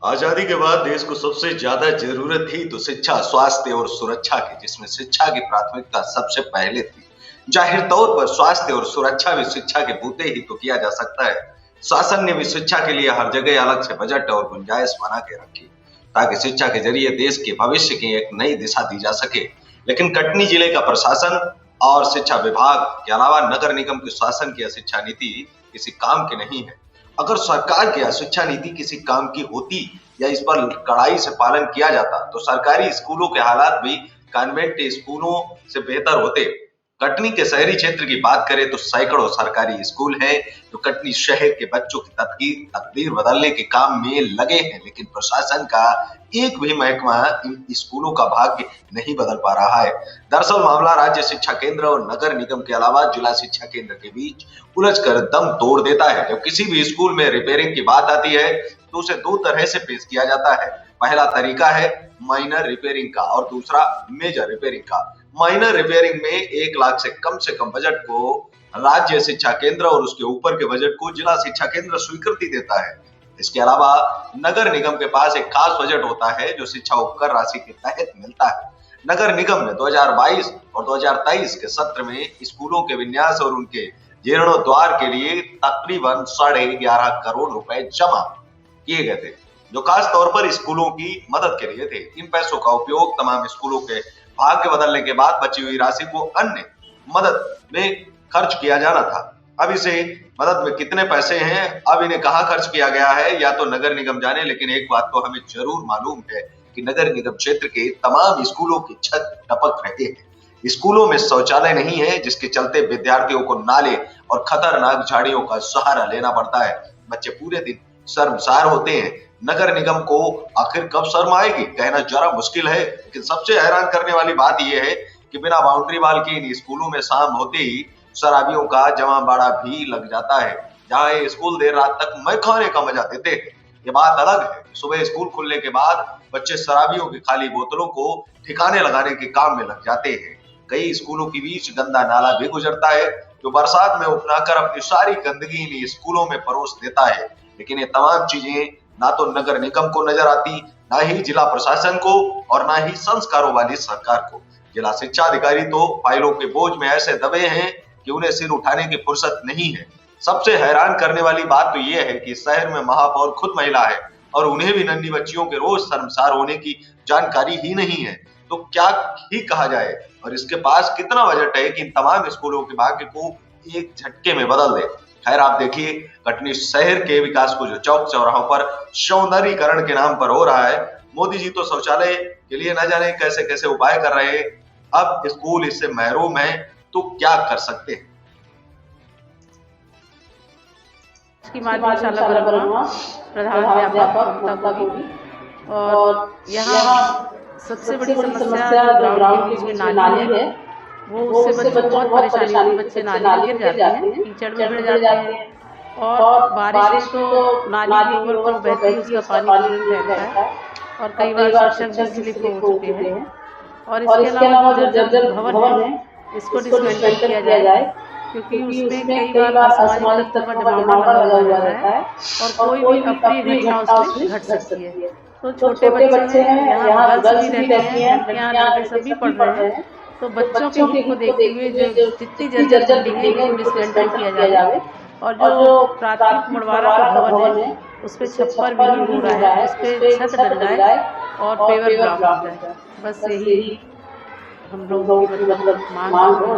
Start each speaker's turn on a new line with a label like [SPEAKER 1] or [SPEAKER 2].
[SPEAKER 1] आजादी के बाद देश को सबसे ज्यादा जरूरत थी तो शिक्षा, स्वास्थ्य और सुरक्षा की, जिसमें शिक्षा की प्राथमिकता सबसे पहले थी। जाहिर तौर पर स्वास्थ्य और सुरक्षा भी शिक्षा के बूते ही तो किया जा सकता है। शासन ने भी शिक्षा के लिए हर जगह अलग से बजट और गुंजाइश बना के रखी, ताकि शिक्षा के जरिए देश के भविष्य की एक नई दिशा दी जा सके। लेकिन कटनी जिले का प्रशासन और शिक्षा विभाग के अलावा नगर निगम के शासन की शिक्षा नीति किसी काम की नहीं है। अगर सरकार की शिक्षा नीति किसी काम की होती या इस पर कड़ाई से पालन किया जाता तो सरकारी स्कूलों के हालात भी कॉन्वेंट स्कूलों से बेहतर होते। कटनी के शहरी क्षेत्र की बात करें तो सैकड़ों सरकारी स्कूल हैं जो कटनी शहर के बच्चों की तकदीर बदलने के काम में लगे हैं, लेकिन प्रशासन का एक भी महकमा इन स्कूलों का भाग्य नहीं बदल पा रहा है। दरअसल मामला राज्य शिक्षा केंद्र और नगर निगम के अलावा जिला शिक्षा केंद्र के बीच उलझकर दम तोड़ देता है। जब किसी भी स्कूल में रिपेयरिंग की बात आती है तो उसे दो तरह से पेश किया जाता है। पहला तरीका है माइनर रिपेयरिंग का और दूसरा मेजर रिपेयरिंग का। माइनर रिपेयरिंग में 1 लाख से कम बजट को राज्य शिक्षा केंद्र और उसके ऊपर के बजट को जिला शिक्षा केंद्र स्वीकृति देता है। इसके अलावा नगर निगम के पास एक खास बजट होता है जो शिक्षा उपकर राशि के तहत मिलता है। नगर निगम ने 2022 और 2023 के सत्र में स्कूलों के विन्यास और उनके जीर्णोद्धार के लिए तकरीबन 11.5 करोड़ रुपए जमा किए गए थे, जो खास तौर पर स्कूलों की मदद के लिए थे। इन पैसों का उपयोग तमाम स्कूलों के भाग्य बदलने के बाद बची हुई राशि को अन्य मदद में खर्च किया जाना था। अब इसे मदद में कितने पैसे हैं, अब इन्हें कहां खर्च किया गया है, या तो नगर निगम जाने। लेकिन एक बात तो हमें जरूर मालूम है कि नगर निगम क्षेत्र के तमाम स्कूलों की छत टपक रहे हैं। स्कूलों में शौचालय नहीं है, जिसके चलते विद्यार्थियों को नाले और खतरनाक झाड़ियों का सहारा लेना पड़ता है। बच्चे पूरे दिन शर्मसार होते हैं। नगर निगम को आखिर कब शर्म आएगी, कहना जरा मुश्किल है। लेकिन सबसे हैरान करने वाली बात यह है कि बिना बाउंड्री वाल के इन स्कूलों में शाम होते ही शराबियों का जमावड़ा भी लग जाता है। जहां ये स्कूल देर रात तक मैं खाने का मजा देते हैं। ये बात अलग है, सुबह स्कूल खुलने के बाद बच्चे शराबियों की खाली बोतलों को ठिकाने लगाने के काम में लग जाते हैं। कई स्कूलों के बीच गंदा नाला भी गुजरता है जो बरसात में उफनाकर अपनी सारी गंदगी इन स्कूलों में परोस देता है। लेकिन ये तमाम चीजें ना तो नगर निगम को नजर आती, ना ही जिला प्रशासन को और ना ही संस्कारों वाली सरकार को। जिला शिक्षा अधिकारी तो फाइलों के बोझ में ऐसे दबे हैं कि उन्हें सिर उठाने की फुर्सत नहीं है। सबसे हैरान करने वाली बात तो यह है कि शहर में महापौर खुद महिला है और उन्हें भी नन्ही बच्चियों के रोज शर्मसार होने की जानकारी ही नहीं है। तो क्या ही कहा जाए, और इसके पास कितना बजट है कि इन तमाम स्कूलों के भाग्य को एक झटके में बदल दे। खैर, आप देखिए कटनी शहर के विकास को जो चौक चौराहों पर सौंदर्यीकरण के नाम पर हो रहा है। मोदी जी तो शौचालय के लिए न जाने कैसे कैसे उपाय कर रहे हैं। अब स्कूल इससे महरूम है तो क्या कर सकते हैं।
[SPEAKER 2] और यहाँ सबसे बड़ी समस्या ग्राउंड के बीच में नाली है, वो उससे बच्चों को बहुत परेशानी, बच्चे नाली में गिर जाते हैं, कीचड़ में गिर जाते हैं। और बारिश तो नाली के ऊपर बहती है, उसका पानी रहता है और कई बार शिक्षक भी स्लिप हो चुके हैं। और इसके अलावा जो जर्जर भवन है इसको डिसमेंटल किया जाए, क्योंकि उसमें कई बार असामाजिक तत्व का जमावड़ा लगा हुआ रहता है और कोई भी अप्रिय घटना उसमें घट सकती है। तो छोटे बच्चे हैं, यहाँ गर्ल्स भी रहती हैं, लड़कियाँ सभी पढ़ रहे हैं। तो बच्चों के हित को देखते हुए जो जितनी जर्जर बिल्डिंग है वो डिसमेंटल किया जाए और जो प्राथमिक मुड़वारा का भवन है उस पर छप्पर भी हो रहा है, उस पर छत डल जाए और पेवर ब्लॉक हो जाए। बस यही हम लोगों की मतलब मांग है।